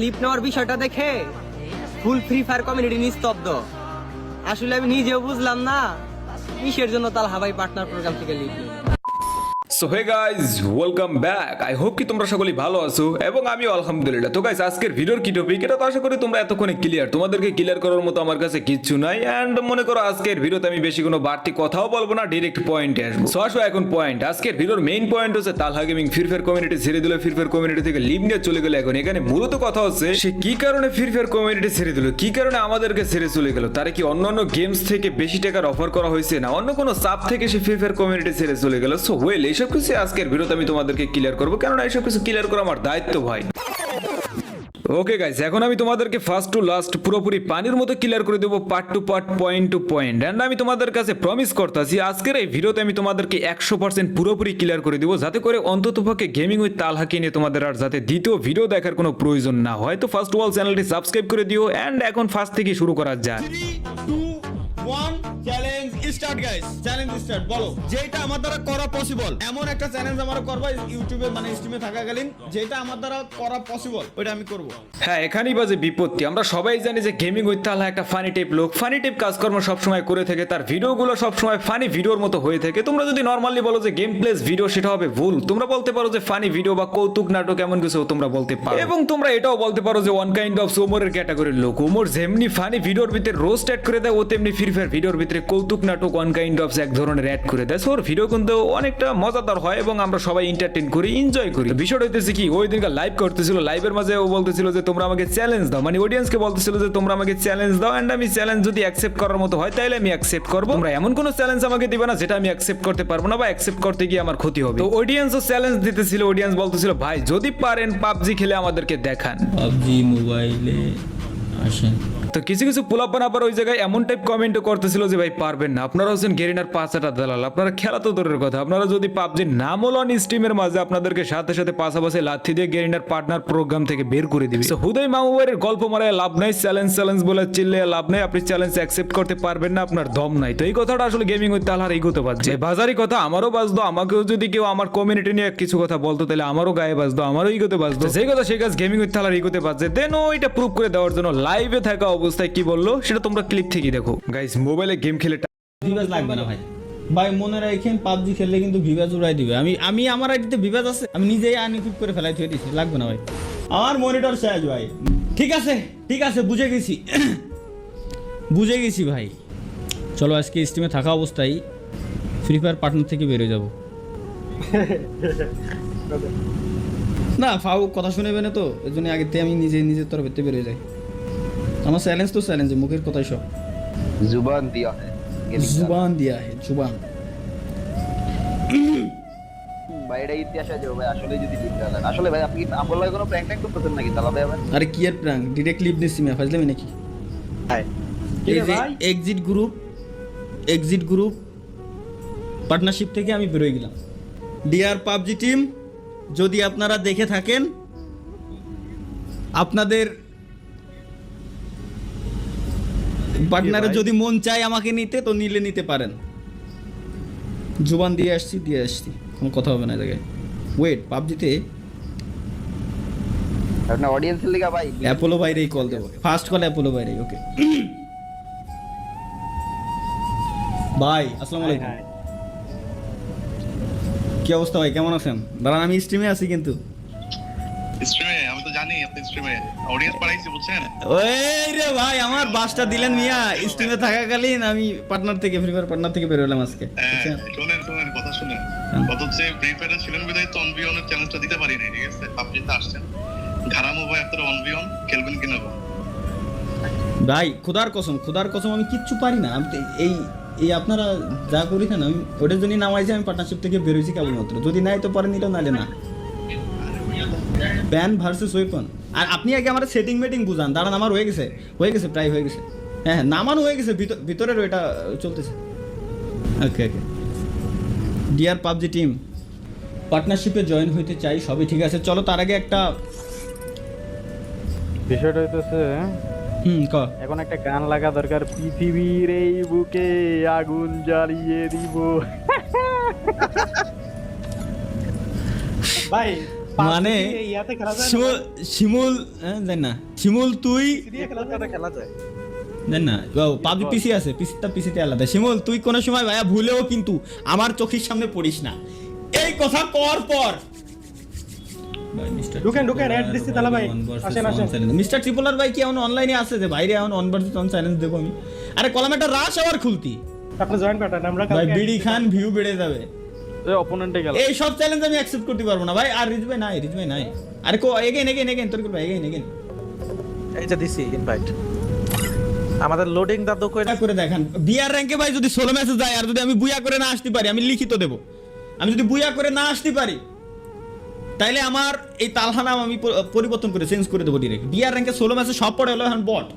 Clip নেওয়ার বিষয়টা দেখে ফুল ফ্রি ফায়ার কমিউনিটি নিস্তব্ধ। আসলে আমি নিজেও বুঝলাম না কিসের জন্য তালহা ভাই পার্টনার প্রোগ্রাম থেকে লিভ নিল। So hey guys welcome back. I hope কি তোমরা সকলেই ভালো আছো এবং আমিও আলহামদুলিল্লাহ। তো গাইজ আজকের ভিডিওর কি টপিক এটা তো আশা করি তোমরা এতক্ষণে ক্লিয়ার, তোমাদেরকে ক্লিয়ার করার মতো আমার কাছে কিচ্ছু নাই। এন্ড মনে করো আজকের ভিডিওতে আমি বেশি কোনো বাড়তি কথাও বলবো না, ডিরেক্ট পয়েন্টে আসবো। সো আসো এখন পয়েন্ট। আজকের ভিডিওর মেইন পয়েন্ট হচ্ছে তালহা গেমিং ফ্রি ফায়ার কমিউনিটি ছেড়ে দিল, ফ্রি ফায়ার কমিউনিটি থেকে লিভ নিয়ে চলে গেল। এখন এখানে মূলত কথা হচ্ছে সে কি কারণে ফ্রি ফায়ার কমিউনিটি ছেড়ে দিল, কি কারণে আমাদেরকে ছেড়ে চলে গেল, তারে কি অন্যান্য গেমস থেকে বেশি টাকার অফার করা হয়েছে না অন্য কোনো চাপ থেকে সে ফ্রি ফায়ার কমিউনিটি ছেড়ে চলে গেল। সো ওয়েল এইসব কিছু আজকের ভিডিওতে আমি তোমাদেরকে ক্লিয়ার করবো, কেননা এইসব কিছু ক্লিয়ার করা আমার দায়িত্ব ভাই। ওকে গাইস, এখন আমি তোমাদেরকে ফার্স্ট টু লাস্ট পুরোপুরি পানির মতো ক্লিয়ার করে দেবো, part to part, point to point. And আমি তোমাদের কাছে প্রমিস করতেছি আজকের এই ভিডিওতে আমি তোমাদেরকে 100% পুরোপুরি ক্লিয়ার করে দেবো, যাতে করে অন্ততপক্ষে গেমিং উইথ তালহাকে নিয়ে তোমাদের আর যাতে দ্বিতীয় ভিডিও দেখার কোনো প্রয়োজন না হয়। তো ফার্স্ট অফ অল চ্যানেলটি সাবস্ক্রাইব করে দিও। এন্ড এখন ফার্স্ট থেকে শুরু করা যাক। 3, 2, 1 challenge start guys. Challenge start. বলো যেটা আমার দ্বারা করা পসিবল, এমন একটা চ্যালেঞ্জ আমরা করব ইউটিউবে মানে স্ট্রিমে থাকাকালীন, যেটা আমার দ্বারা করা পসিবল ওটা আমি করব। হ্যাঁ, এখানেই বাজে বিপত্তি। আমরা সবাই জানি যে গেমিং উইথ তালহা একটা ফানি টাইপ লোক, ফানি টাইপ কাজকর্ম সবসময় করে থাকে, তার ভিডিওগুলো সবসময় ফানি ভিডিওর মতো হয়ে থাকে। তোমরা যদি নর্মালি বলো যে গেম প্লেস ভিডিও, সেটা হবে ভুল। তোমরা বলতে পারো যে ফানি ভিডিও বা কৌতুক নাটক এমন কিছু তোমরা বলতে পারো, এবং তোমরা এটাও বলতে পারো যে ওয়ান কাইন্ড অফ ওমরের ক্যাটাগরির লোক। ওমর যেমনি ফানি ভিডিওর ভিতরে রোস্ট অ্যাড করে দেয়, ও তেমনি ফ্রি ফায়ার ভিডিওর ভিতরে কৌতুক নাটক ওয়ান কাইন্ড অফ এক ধরনের অ্যাড করে দেয়। ওর ভিডিও কিন্তু অনেকটা মজাদার হয় এবং আমরা সবাই এন্টারটেইন করি, এনজয় করি। বিষয়টা হইতেছে কি, ওই দিনকার লাইভ করতেছিল, লাইভের মাঝে ও বলতেছিল যে তোমরা আমাকে চ্যালেঞ্জ দাও, মানে অডিয়েন্সকে বলতেছিল যে তোমরা আমাকে চ্যালেঞ্জ দাও। এন্ড আমি চ্যালেঞ্জ যদি অ্যাকসেপ্ট করার মতো হয় তাহলে আমি অ্যাকসেপ্ট করবো। তোমরা এমন কোনো চ্যালেঞ্জ আমাকে দিবে না যেটা আমি অ্যাকসেপ্ট করতে পারবো না বা অ্যাকসেপ্ট করতে গিয়ে আমার ক্ষতি হবে। তো অডিয়েন্সও চ্যালেঞ্জ দিতেছিল, অডিয়েন্স বলতেছিল ভাই যদি পারেন পাবজি খেলে আমাদেরকে দেখান, পাবজি মোবাইলে আসেন। তো কিছু কিছু পোলাপান আবার ওই জায়গায় এমন টাইপ কমেন্টও করতেছিল যে ভাই পারবেন না, আপনারা হচ্ছেন গেরিনার 5 দালাল, আপনারা খেলা তো দূরের কথা, আপনারা যদি পাবজি নাম লন স্ট্রিমের মাঝে আপনাদেরকে সাথে সাথে পাশাপাশি লাথি দিয়ে গেরিনার পার্টনার প্রোগ্রাম থেকে বের করে দিবে। তো হুদয় মামুয়ের গল্প মারায় লাভ নাই, চ্যালেঞ্জ বলে চিল্লে লাভ নাই, আপনি চ্যালেঞ্জ অ্যাকসেপ্ট করতে পারবেন না, আপনার দম নাই। তো এই কথাটা আসলে গেমিং উইথ তালহার ইগোতে বাজছে, বাজারি কথা আমারও বাজতো। আমাকেও যদি কেউ আমার কমিউনিটি নিয়ে কিছু কথা বলতো তাহলে আমারও গায়ে বাজতো, আমারও ইগোতে বাজতো। সেই কথা সেই কাজ গেমিং উইথ তালহার ইগোতে বাজছে। দেন ওইটা প্রুভ করে দেওয়ার জন্য লাইভে থাকা অবস্থায় কি বললো সেটা তোমরা ক্লিপ থেকে দেখো। গাইস, মোবাইলে গেম খেলে ভিভাজ লাগবে না ভাই। ভাই মনে রাখেন পাবজি খেললে কিন্তু ভিভাজ উড়াই দিবে। আমি আমার আইডিতে ভিভাজ আছে, আমি নিজেই আনইকুইপ করে ফেলাই থুয়ে দিছি, লাগবে না ভাই। আমার মনিটর শেষ ভাই। ঠিক আছে বুঝে গেছি বুঝে গেছি ভাই। চলো আজকে স্ট্রিমে থাকা অবস্থায় ফ্রি ফায়ার পার্টনার থেকে বেরোয় যাব। না ফাউ কথা শুনেবে না তো, এর জন্য আগে থেকে আমি নিজের তরফেতে বেরোয় যাই। আমার চ্যালেঞ্জ তো চ্যালেঞ্জ, মুখের কথাই সব। जुबान दिया है জুবান। ভাই এটা ইতিহাস আছে ভাই, আসলে যদি লিখতে হয় আসলে ভাই আপনি আমার লাগে কোনো প্র্যাঙ্ক ট্যাঙ্ক করতেছেন নাকি তালা ভাই? আবার আরে কি আর প্রাঙ্ক, ডিরেক্ট লিভ নিচ্ছি মিয়া, ফাজলামি নাকি? এই যে এক্সিট গ্রুপ পার্টনারশিপ থেকে আমি বেরোয় গেলাম। ডিয়ার পাবজি টিম, যদি আপনারা দেখে থাকেন, আপনাদের পার্টনারে যদি মন চায় আমাকে নিতে তো নিতে পারেন। জুবান দিয়ে আসছি কোনো কথা হবে না জায়গায়। ওয়েট, পাবজিতে আপনার অডিয়েন্সের লিগা ভাই অ্যাপোলো বাইরেই কল দেবো, ফার্স্ট কল অ্যাপোলো বাইরেই। ওকে ভাই, আসসালামু আলাইকুম। কি অবস্থা ভাই, কেমন আছেন? দাঁড়ান আমি স্ট্রিমে আছি কিন্তু। স্ট্রিমে আমি তো জানি আপনি স্ট্রিমে অডিয়েন্স বাড়াইছে বুঝছেন। ওই রে ভাই, আমার বাসটা দিলেন মিয়া। স্ট্রিমে থাকাকালীন আমি পার্টনার থেকে ফ্রি ফায়ার পার্টনার থেকে বের হলাম আজকে। শুনেন কথা শুনেন। কত হচ্ছে ফ্রি ফায়ারে ছিলেন বিদায় তো অনবিয়নের চ্যালেঞ্জটা দিতে পারি নাই, ঠিক আছে? পাবজিতে আসছেন, ঘারামো ভাই আপনারা অনবিয়ন খেলবেন কিনা? ভাই খোদার কসম আমি কিচ্ছু পারি না। আমি তো এই আপনারা যা করি না, আমি ওটার জন্যই নামাইছি। আমি পার্টনারশিপ থেকে বেরোইছি কেবলমাত্র, যদি নাই তো পরে নিলেও নাইলে না। Ban versus weapon. আর আপনি আগে আমার সেটিং মেটিং বুঝান। দাঁড়ান, আমার হয়ে গেছে প্রায় হয়ে গেছে। হ্যাঁ নামানো হয়ে গেছে, ভিতরের ওইটা চলতেছে। ওকে ডিয়ার পাবজি টিম, পার্টনারশিপে জয়েন হইতে চাই, সবই ঠিক আছে। চলো তার আগে একটা বিষয়টা হইতেছে ক এখন একটা গান লাগা দরকার, পৃথিবীর এই বুকে আগুন জ্বালিয়ে দিব। ভাই মানে ইয়াতে খেলা যায় শিমুল শিমুল জান না শিমুল তুই খেলা যায় জান না পাবজি পিসি আছে পিসিতে আলাদা শিমুল তুই কোনো সময় ভাইয়া ভুলেও কিন্তু আমার চোখের সামনে পড়িস না এই কথা কর পর ঢুকেন অ্যাড দিচ্ছি তালা ভাই আসেন মিস্টার ট্রিপলার ভাই কি এখন অনলাইনে আছে যে বাইরে এখন অন ভার্সেস অন চ্যালেঞ্জ দেবো আমি আরে কলামেটা রাশ আবার খুলতি আপনি জয়েন পাঠান আমরা ভাই বিডি খান ভিউ বেড়ে যাবে অপোনেন্টে গেল এই সব চ্যালেঞ্জ আমি অ্যাকসেপ্ট করতে পারবো না ভাই আর রিজ ভাই নাই আরে কো এগেন তোর করবে এগেন এই যে দিছি ইনভাইট আমাদের লোডিং দা তো কই এটা করে দেখান বিআর র্যাঙ্কে ভাই যদি 16 ম্যাচে যায় আর যদি আমি বুয়া করে না আসতে পারি আমি লিখিত দেব আমি যদি বুয়া করে না আসতে পারি তাইলে আমার এই তালহা নাম আমি পরিবর্তন করে চেঞ্জ করে দেবো ডিরেক্ট বিআর র্যাঙ্কে 16 ম্যাচে সব পড়ে হলো এখন বট